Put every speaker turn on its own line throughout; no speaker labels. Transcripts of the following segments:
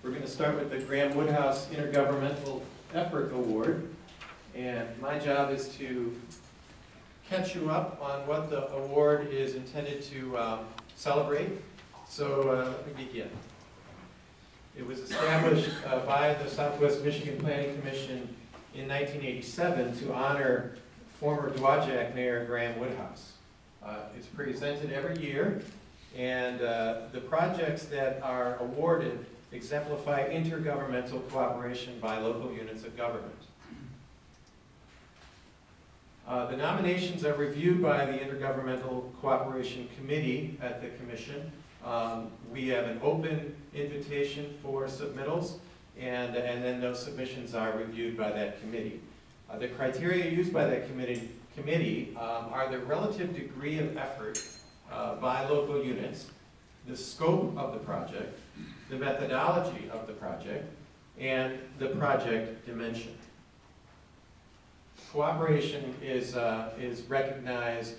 We're going to start with the Graham Woodhouse Intergovernmental Effort Award. And my job is to catch you up on what the award is intended to celebrate. So let me begin. It was established by the Southwest Michigan Planning Commission in 1987 to honor former Dowagiac Mayor Graham Woodhouse. It's presented every year, and the projects that are awarded exemplify intergovernmental cooperation by local units of government. The nominations are reviewed by the Intergovernmental Cooperation Committee at the Commission. We have an open invitation for submittals, and then those submissions are reviewed by that committee. The criteria used by that committee are the relative degree of effort by local units, the scope of the project, the methodology of the project, and the project dimension. Cooperation is recognized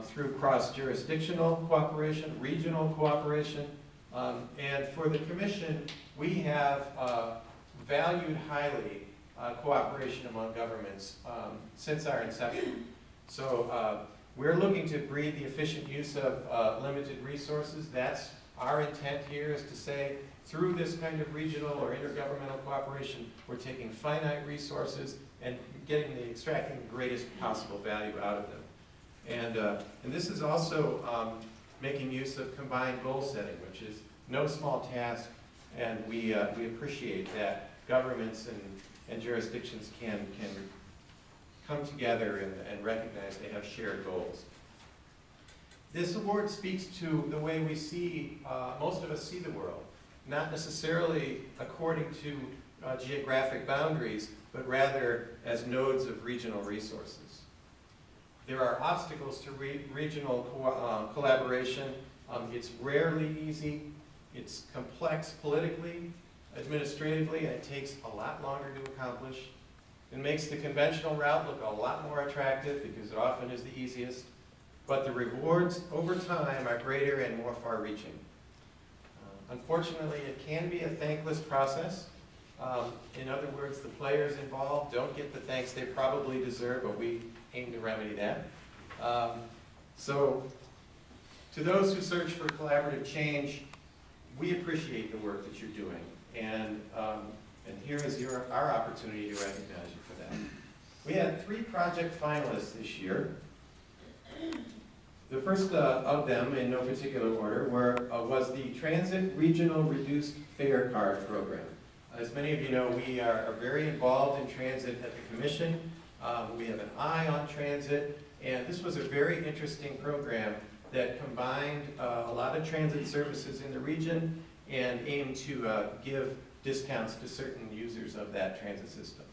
through cross-jurisdictional cooperation, regional cooperation, and for the Commission, we have valued highly cooperation among governments since our inception. So we're looking to breed the efficient use of limited resources. That's our intent here, is to say, through this kind of regional or intergovernmental cooperation, we're taking finite resources and extracting the greatest possible value out of them. And this is also making use of combined goal setting, which is no small task, and we appreciate that governments and jurisdictions can come together and recognize they have shared goals. This award speaks to the way we see, most of us see the world, not necessarily according to geographic boundaries, but rather as nodes of regional resources. There are obstacles to regional collaboration. It's rarely easy. It's complex politically, administratively, and it takes a lot longer to accomplish. It makes the conventional route look a lot more attractive because it often is the easiest, but the rewards over time are greater and more far-reaching. Unfortunately, it can be a thankless process. In other words, the players involved don't get the thanks they probably deserve, but we aim to remedy that. So, to those who search for collaborative change, we appreciate the work that you're doing, and here is our opportunity to recognize you for that. We had 3 project finalists this year. The first of them, in no particular order, was the Transit Regional Reduced Fare Card Program. As many of you know, we are very involved in transit at the Commission. We have an eye on transit, and this was a very interesting program that combined a lot of transit services in the region and aimed to give discounts to certain users of that transit system.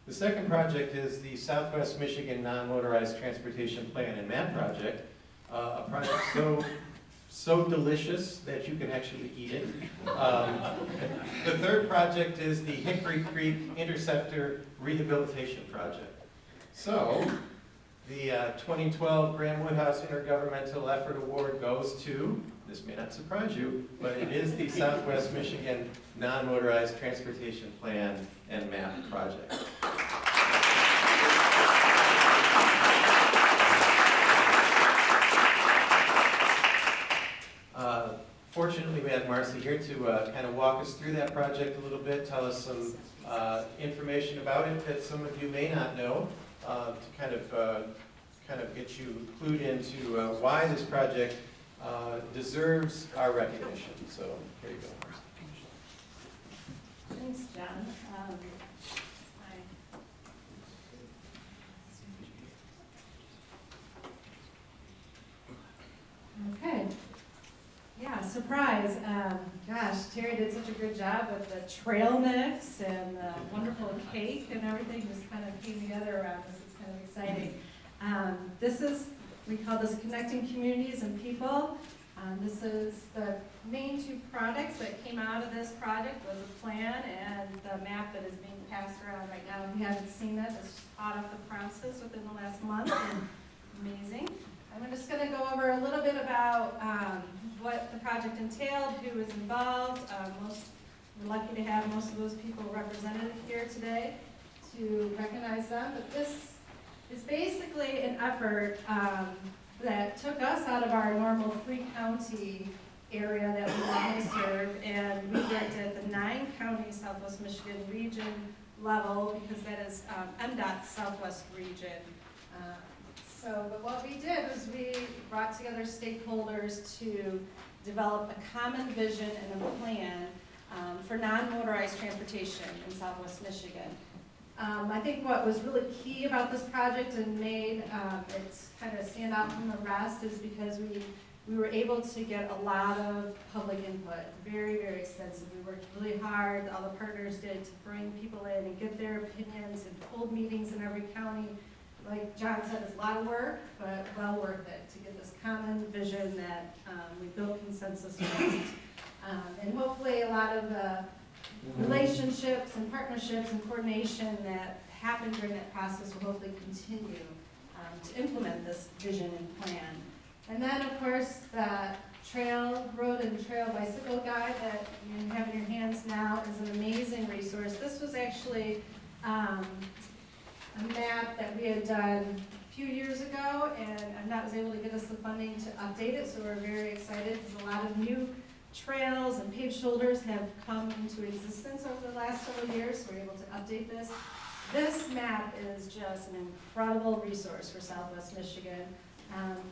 The second project is the Southwest Michigan Non-Motorized Transportation Plan and Map Project, a project so delicious that you can actually eat it. The third project is the Hickory Creek Interceptor Rehabilitation Project. So, the 2012 Graham Woodhouse Intergovernmental Effort Award goes to, this may not surprise you, but it is the Southwest Michigan Non-Motorized Transportation Plan and Map Project. Fortunately, we had Marcy here to kind of walk us through that project a little bit, tell us some information about it that some of you may not know, to kind of get you clued into why this project deserves our recognition. So here you go, Marcy.
Thanks, John. Okay. Yeah, surprise. Gosh, Terry did such a good job with the trail mix and the wonderful cake and everything just kind of came together around this. It's kind of exciting. We call this Connecting Communities and People. This is the main 2 products that came out of this project was a plan and the map that is being passed around right now. If you haven't seen it, it's hot off the presses within the last month. And amazing. I'm just going to go over a little bit about what the project entailed, who was involved. We're lucky to have most of those people represented here today to recognize them. But this is basically an effort that took us out of our normal 3-county area that we normally serve, and we worked at the 9-county Southwest Michigan region level, because that is MDOT's Southwest region. But what we did was we brought together stakeholders to develop a common vision and a plan for non-motorized transportation in Southwest Michigan. I think what was really key about this project and made it kind of stand out from the rest is because we were able to get a lot of public input, very, very extensive. We worked really hard, all the partners did, to bring people in and get their opinions, and hold meetings in every county. Like John said, it's a lot of work, but well worth it to get this common vision that we build consensus around. And hopefully a lot of the relationships and partnerships and coordination that happened during that process will hopefully continue to implement this vision and plan. And then, of course, the road and trail bicycle guide that you have in your hands now is an amazing resource. This was actually a map that we had done a few years ago, and MDOT was able to get us the funding to update it, so we're very excited because a lot of new trails and paved shoulders have come into existence over the last several years, so we're able to update this. This map is just an incredible resource for Southwest Michigan,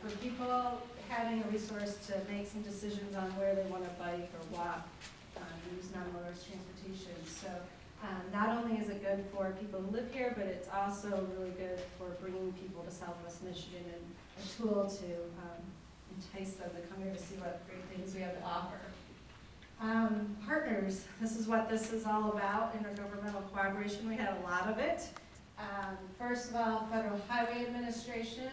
for people having a resource to make some decisions on where they want to bike or walk, use non-motorized transportation. So not only is it good for people who live here, but it's also really good for bringing people to Southwest Michigan and a tool to entice them to come here to see what great things we have to offer. Partners, this is what this is all about, intergovernmental collaboration. We had a lot of it. First of all, Federal Highway Administration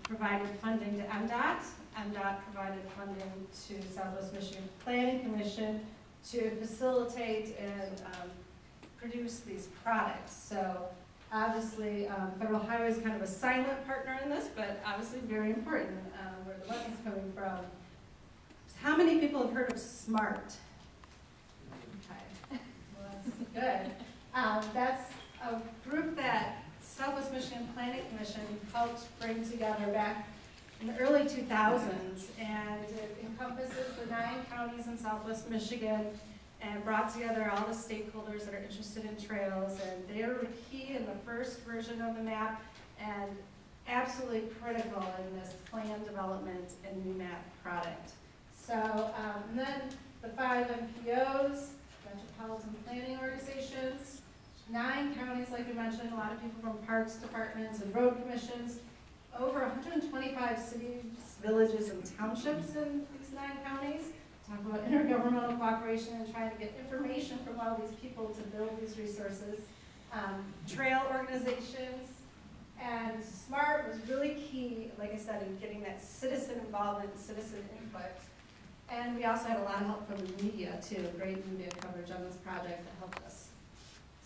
provided funding to MDOT. MDOT provided funding to Southwest Michigan Planning Commission to facilitate and produce these products. So obviously, Federal Highway is kind of a silent partner in this, but obviously very important where the money's coming from. How many people have heard of SMART? Okay, well, that's good. That's a group that Southwest Michigan Planning Commission helped bring together back in the early 2000s, and it encompasses the 9 counties in Southwest Michigan and brought together all the stakeholders that are interested in trails, and they were key in the first version of the map and absolutely critical in this plan development and new map product. So, and then the 5 MPOs, Metropolitan Planning Organizations, 9 counties, like we mentioned, a lot of people from parks departments and road commissions, over 125 cities, villages, and townships in these 9 counties. Talk about intergovernmental cooperation and trying to get information from all these people to build these resources. Trail organizations, and SMART was really key, like I said, in getting that citizen involvement, citizen input. And we also had a lot of help from the media too, great media coverage on this project that helped us.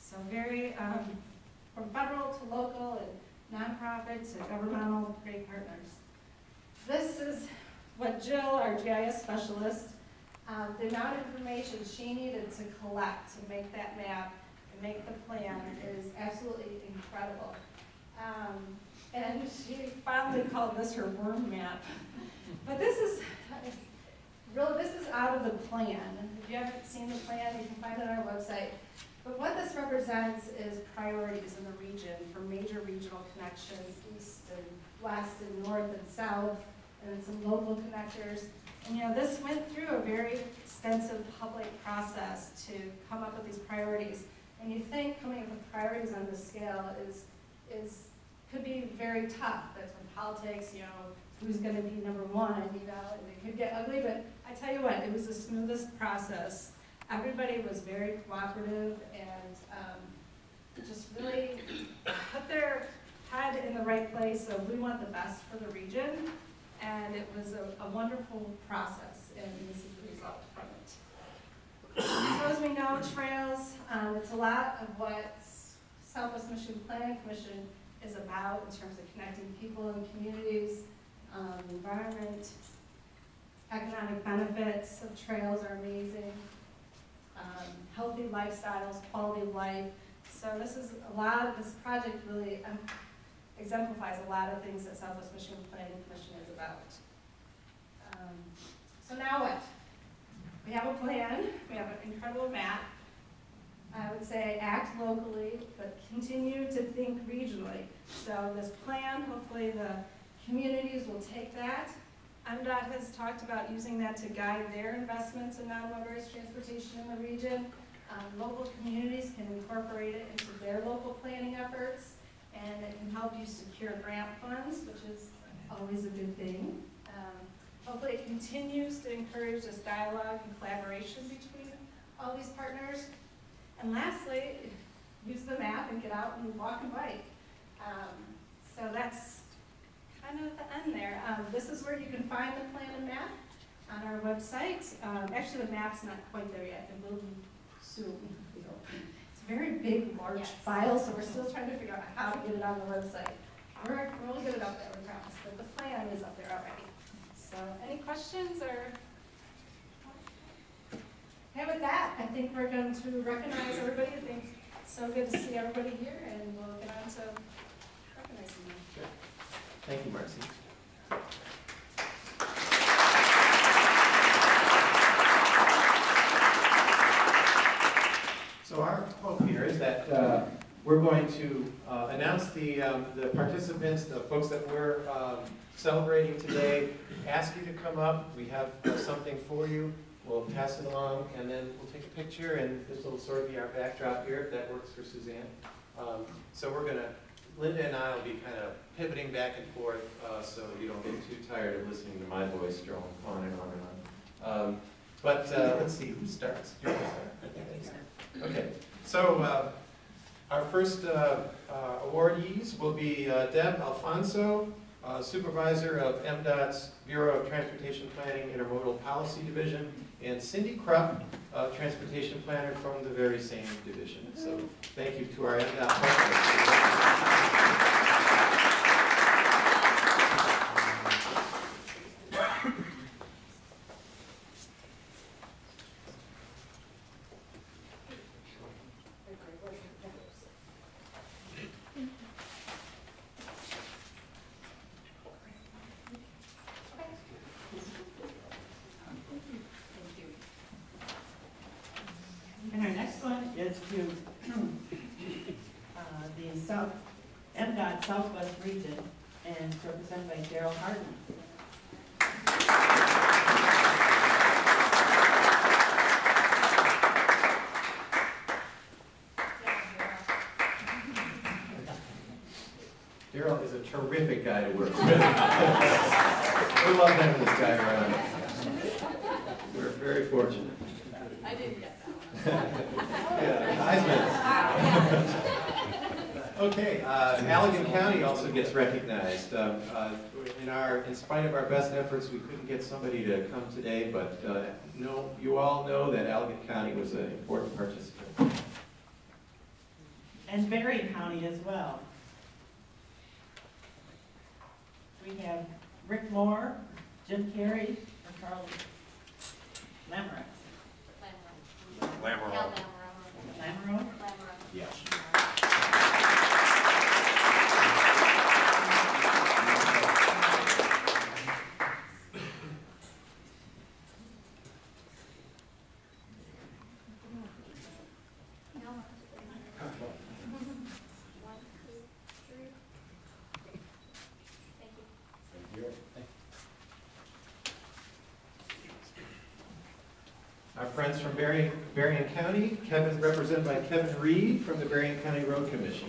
So very, from federal to local and nonprofit to governmental, great partners. This is what Jill, our GIS specialist, the amount of information she needed to collect to make that map and make the plan is absolutely incredible. And she finally called this her worm map. But this is, really, this is out of the plan. If you haven't seen the plan, you can find it on our website. But what this represents is priorities in the region for major regional connections, east and west and north and south, and some local connectors. And you know, this went through a very extensive public process to come up with these priorities. And you think coming up with priorities on this scale could be very tough. That's when politics, you know, who's going to be #1, you know, and it could get ugly. But I tell you what, it was the smoothest process. Everybody was very cooperative and just really put their head in the right place of we want the best for the region. And it was a wonderful process, and this is the result from it. So as we know, trails, it's a lot of what Southwest Michigan Planning Commission is about in terms of connecting people and communities, environment, economic benefits of trails are amazing. healthy lifestyles, quality of life. So this project really exemplifies a lot of things that Southwest Michigan Planning Commission is about. So now what? We have a plan, we have an incredible map. I would say act locally, but continue to think regionally. So this plan, hopefully the communities will take that. MDOT has talked about using that to guide their investments in non-motorized transportation in the region. Local communities can incorporate it into their local planning efforts, and it can help you secure grant funds, which is always a good thing. Hopefully it continues to encourage this dialogue and collaboration between all these partners. And lastly, use the map and get out and walk and bike. So that's kind of the end there. This is where you can find the plan and map on our website. Actually, the map's not quite there yet. It will be soon. It's a very big, large file, so we're still trying to figure out how to get it on the website. We'll get it up there, we promise. But the plan is up there already. So, any questions or? Okay, with that, I think we're going to recognize everybody. I think it's so good to see everybody here, and we'll get on to recognizing them.
Sure. Thank you, Marcy. So our hope here is that we're going to announce the participants, the folks that we're celebrating today, ask you to come up. We have something for you. We'll pass it along, and then we'll take a picture, and this will sort of be our backdrop here, if that works for Suzanne. So we're going to, Linda and I will be kind of pivoting back and forth so you don't get too tired of listening to my voice drone on and on and on. Let's see, who starts? You're going to start. Okay, so our first awardees will be Deb Alfonso, Supervisor of MDOT's Bureau of Transportation Planning Intermodal Policy Division, and Cindy Krupp, Transportation Planner from the very same division. So thank you to our MDOT partners.
And our next one is to the MDOT Southwest region, and it's represented by Daryl Harden.
Daryl is a terrific guy to work with. We love having this guy around. We're very fortunate.
I didn't get that one.
Yeah, Heisman. Okay, Allegan County also gets recognized. In spite of our best efforts, we couldn't get somebody to come today, but you all know that Allegan County was an important participant.
And Berrien County as well. We have Rick Moore, Jim Carey, and Carl Lamoreaux.
Lamoreaux.
Lamoreaux?
Yes.
Our friends from Berrien County, represented by Kevin Reed from the Berrien County Road Commission.